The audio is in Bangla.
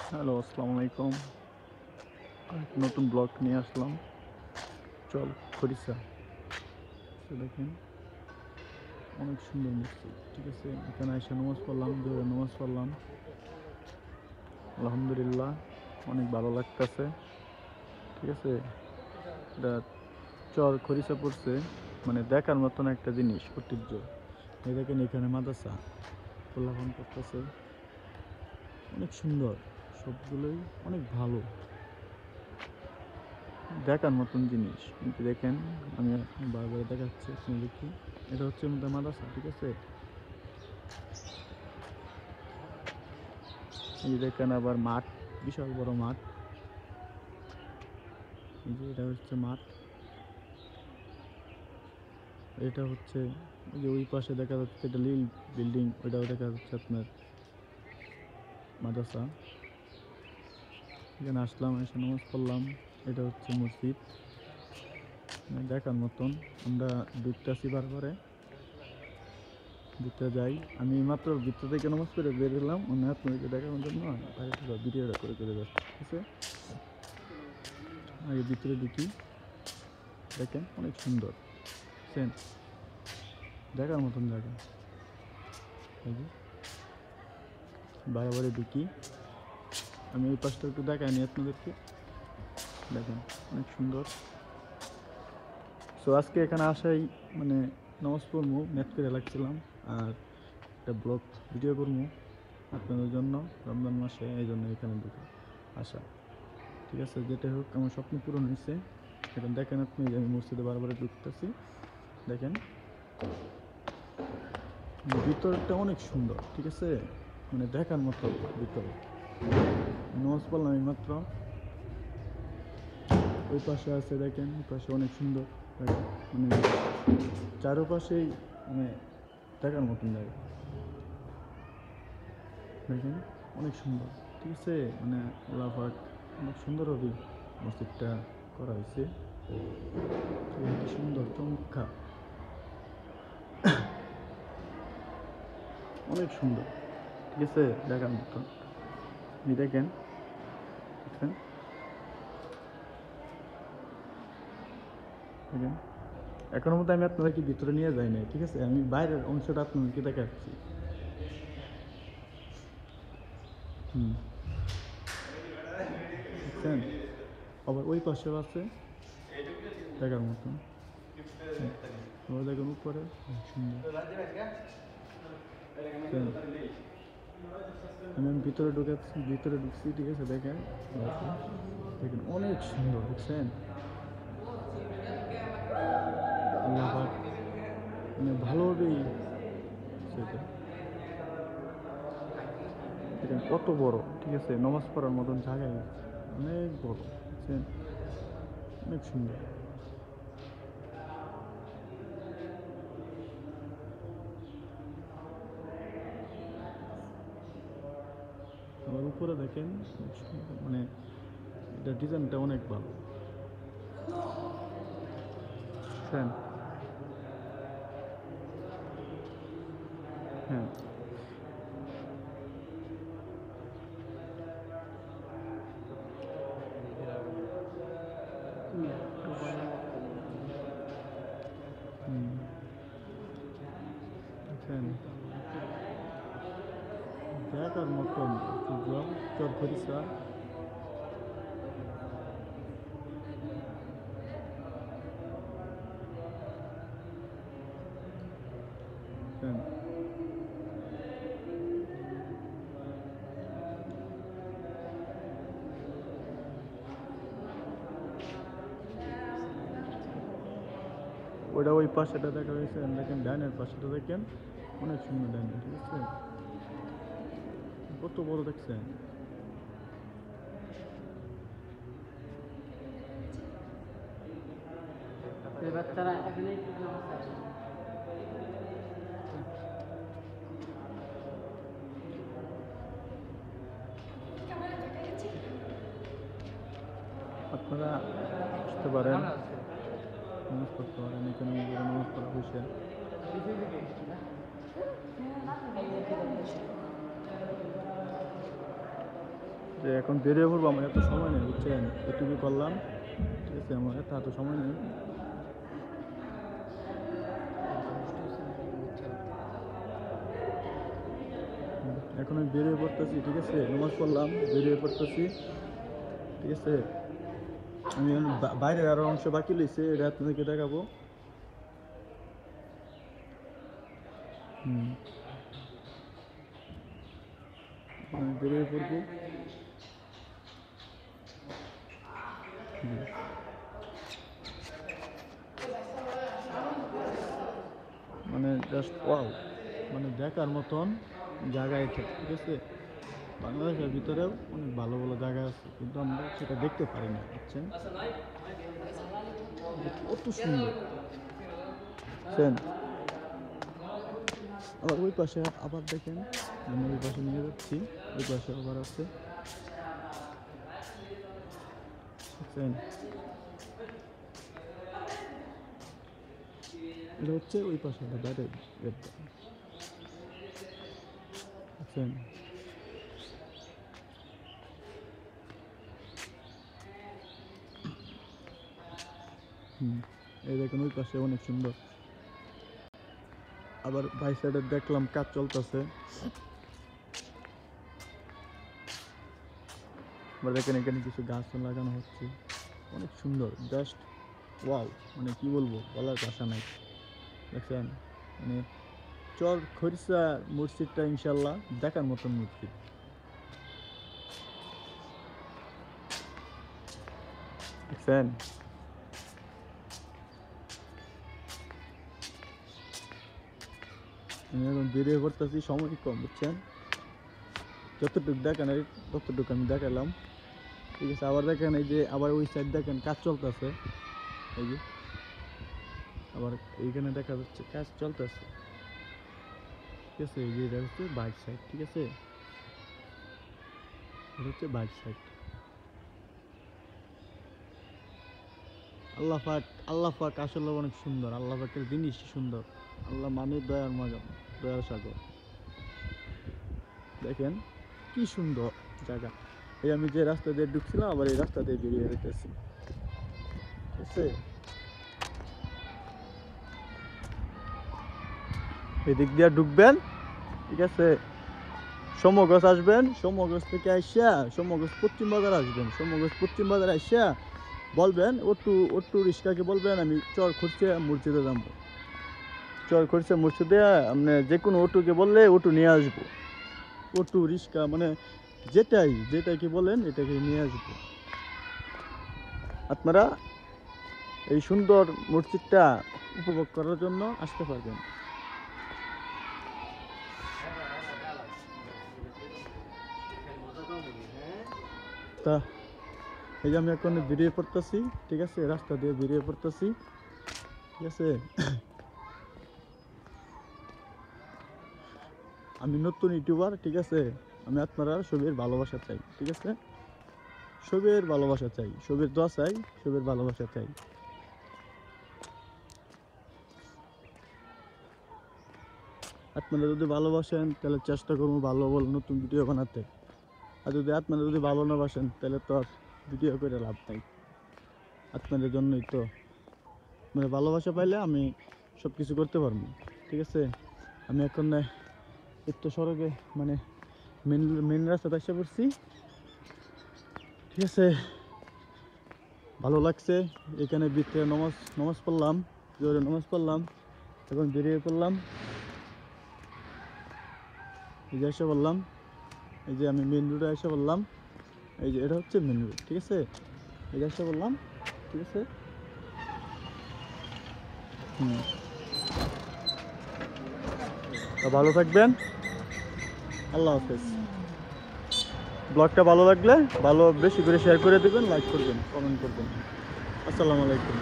হ্যালো, আসসালামু আলাইকুম। আরেকটা নতুন ব্লগ নিয়ে আসলাম। চল খরিচা। দেখেন অনেক সুন্দর মসজিদ। ঠিক আছে, এখানে এসে নামাজ পড়লাম, দুইটা নামাজ পড়লাম। আলহামদুলিল্লাহ, অনেক ভালো লাগতেছে। ঠিক আছে, এটা চর খরিচা পড়ছে, মানে দেখার মতন একটা জিনিস, ঐতিহ্য। এই দেখেন এখানে মাদ্রাসা পোলাপান করতেছে, অনেক সুন্দর, সবগুলোই অনেক ভালো, দেখার মতন জিনিস। কিন্তু দেখেন, আমি বারবার দেখাচ্ছি, আপনি দেখি, এটা হচ্ছে আমাদের মাদ্রাসা। ঠিক আছে, এই দেখেন আবার মাঠ, বিশাল বড় মাঠ। এই যে এটা হচ্ছে মাঠ, এটা হচ্ছে ওই যে ওই পাশে দেখা যাচ্ছে এটা লিল বিল্ডিং, ওইটাও দেখা যাচ্ছে আপনার মাদ্রাসা। এখানে আসলাম, এসে নামাজ পড়লাম। এটা হচ্ছে মসজিদ, দেখার মতন। আমরা ঢুকতেছি বারবারে, ভিতরে যাই। আমি মাত্র ভিতর থেকে নামাজ পড়ে বের হলাম, মানে আপনাদেরকে দেখানোর জন্য বাইরে থেকে ভিডিওটা করে করে যাচ্ছি। ঠিক আছে, আগে ভিতরে ঢুকি, দেখেন অনেক সুন্দর, বুঝছেন, দেখার মতন জায়গা। এই যে বারে ঢুকি, আমি এই পাশটা একটু দেখাইনি আপনাদেরকে, দেখেন অনেক সুন্দর। সো আজকে এখানে আসাই, মানে নামাজ পড়বো ম্যাথ করে লাগছিলাম, আর একটা ব্লগ ভিডিও করবো আপনাদের জন্য রমজান মাসে, এই জন্য এখানে ঢুকে আসা। ঠিক আছে, যেটা হোক আমার স্বপ্ন পূরণ হয়েছে। এখন দেখেন আপনি, আমি মসজিদে বারবার ঢুকতেছি, দেখেন ভিতরটা অনেক সুন্দর। ঠিক আছে, মানে দেখার মতো ভিতরে। নামাজ পড়লাম এই মাত্র, ওই পাশে আছে দেখেন, ওই পাশে অনেক সুন্দর, মানে চারোপাশেই মানে দেখার মতন জায়গা, দেখেন অনেক সুন্দর। ঠিক আছে, মানে আল্লাহ পাক অনেক সুন্দরভাবে মসজিদটা করা হয়েছে, কি সুন্দর চমৎকার, অনেক সুন্দর। ঠিক আছে, দেখার মতন। এই দেখেন, দেখছেন, দেখেন এখনো মধ্যে আমি আপনাদেরকে ভিতরে নিয়ে যাই নাই। ঠিক আছে, আমি বাইরের অংশটা আপনাদেরকে দেখাচ্ছি। হুম, দেখছেন, আবার ওই পাশেও আছে দেখার মতন। আবার দেখেন উপরে সুন্দর, আমি ভিতরে ঢুকছি। ঠিক আছে, দেখেন দেখেন অনেক সুন্দর, দেখছেন আল্লাহ পাক মানে ভালোভাবেই সেটা, দেখেন কত বড়। ঠিক আছে, নামাজ পড়ার মতন জায়গায় অনেক বড়, দেখছেন অনেক সুন্দর। আবার উপরে দেখেন অনেক সুন্দর, মানে এটা ডিজাইনটা অনেক ভালো, বুঝছেন। হ্যাঁ, হুম, দেখছেন দেখার মতন চুপলাম, চর খরিচা। দেখছেন ওটা ওই পাশেটা দেখা হয়েছে, দেখেন ডাইনের পাশেটা দেখেন অনেক সুন্দর ডাইনের। ঠিক আছে, কত বড় দেখছেন, বাচ্চারা এখানে আপনারা আসতে পারেন, নামাজ পড়তে পারেন, এখানে নামাজ পড়া বসে। যে এখন বেরিয়ে পড়বো, আমার এত সময় নেই বুঝছেন, এটুকু করলাম ঠিক আছে, আমার এত সময় নেই। এখন আমি বেরিয়ে পড়তেছি ঠিক আছে, নামাজ পড়লাম বেরিয়ে পড়তেছি ঠিক আছে। আমি বাইরের আরো অংশ বাকি লইছে, এটা আপনাদেরকে দেখাবো। আমি বেরিয়ে পড়বো। মানে জাস্ট ওয়াও, মানে দেখার মতন জায়গা এটা ঠিক আছে। বাংলাদেশের ভিতরেও অনেক ভালো ভালো জায়গা আছে, কিন্তু আমরা সেটা দেখতে পারি না বুঝছেন। কত সুন্দর বুঝছেন। আবার ওই পাশে আবার দেখেন, আমি ওই পাশে নিয়ে যাচ্ছি, ওই পাশে আবার আছে বুঝছেন। এটা হচ্ছে ওই পাশে বাইরে বুঝছেন। এই দেখেন ওই পাশে অনেক সুন্দর। আবার বাই সাইডে দেখলাম কাজ চলতেছে। আবার দেখেন এখানে কিছু গাছ লাগানো হচ্ছে, অনেক সুন্দর জাস্ট ওয়াও, মানে কি বলবো, বলার ভাষা নাই দেখছেন। মানে চর খরিচা মসজিদটা ইনশাল্লাহ দেখার মতন মসজিদ দেখছেন। আমি এখন বেরিয়ে পড়তেছি, সময় কম বুঝছেন, যতটুকু দেখেন ততটুকু আমি দেখালাম ঠিক আছে। আবার দেখেন এই যে আবার ওই সাইড দেখেন কাজ চলতেছে, এই যে আবার এইখানে দেখা যাচ্ছে কাজ চলতেছে ঠিক আছে। এই যে এটা হচ্ছে বাইক সাইড ঠিক আছে, এটা হচ্ছে বাইক সাইড। আল্লাহ পাক আসলে অনেক সুন্দর, আল্লাহ পাকের জিনিস সুন্দর, আল্লাহ মানে দয়ার মাজা, দয়ার সাগর। দেখেন কি সুন্দর জায়গা। এই আমি যে রাস্তা দিয়ে ঢুকছিলাম আবার এই রাস্তা দিয়ে বেরিয়ে যেতেছি ঠিক আছে। এদিক দিয়ে ঢুকবেন ঠিক আছে, সমগজ আসবেন, সমগজ থেকে আসিয়া সমগজ পশ্চিম বাজার আসবেন, সমগজ পশ্চিম বাজার আসিয়া বলবেন অট্টু রিক্সাকে বলবেন আমি চর খরচে মসজিদে যাবো, চর খরচে মসজিদে আপনি যে কোনো অটোকে বললে অটো নিয়ে আসবো, অটো রিক্সা মানে যেটাকে বলেন এটাকে নিয়ে আসবো। আপনারা এই সুন্দর মসজিদটা উপভোগ করার জন্য আসতে পারবেন। তা এই যে আমি এখন বেরিয়ে পড়তেছি ঠিক আছে, রাস্তা দিয়ে বেরিয়ে পড়তেছি ঠিক আছে। আমি নতুন ইউটিউবার ঠিক আছে, আমি আপনারা সবের ভালোবাসা চাই ঠিক আছে, সবের ভালোবাসা চাই, সবের দোয়া চাই, সবের ভালোবাসা চাই। আপনারা যদি ভালোবাসেন তাহলে চেষ্টা করবো ভালো ভালো নতুন ভিডিও বানাতে, আর আপনারা যদি ভালো না বাসেন তাহলে তো আর ভিডিও করে লাভ নাই। আপনাদের জন্যই তো, মানে ভালোবাসা পাইলে আমি সব কিছু করতে পারবো ঠিক আছে। আমি এখন একটু সড়কে মানে মেন রাস্তাতে এসে পড়ছি ঠিক আছে। ভালো লাগছে এখানে ভিতরে নামাজ পড়লাম, জোরে নামাজ পড়লাম, এখন বেরিয়ে পড়লাম। এই যে এসে বললাম, এই যে আমি মেন রোডে এসে বললাম, এই যে এটা হচ্ছে মেন রোড ঠিক আছে, এই যে এসে বললাম ঠিক আছে। ভালো থাকবেন, আল্লাহ হাফেজ। ব্লগটা ভালো লাগলে বেশি করে শেয়ার করে দেবেন, লাইক করবেন, কমেন্ট করবেন। আসসালামু আলাইকুম।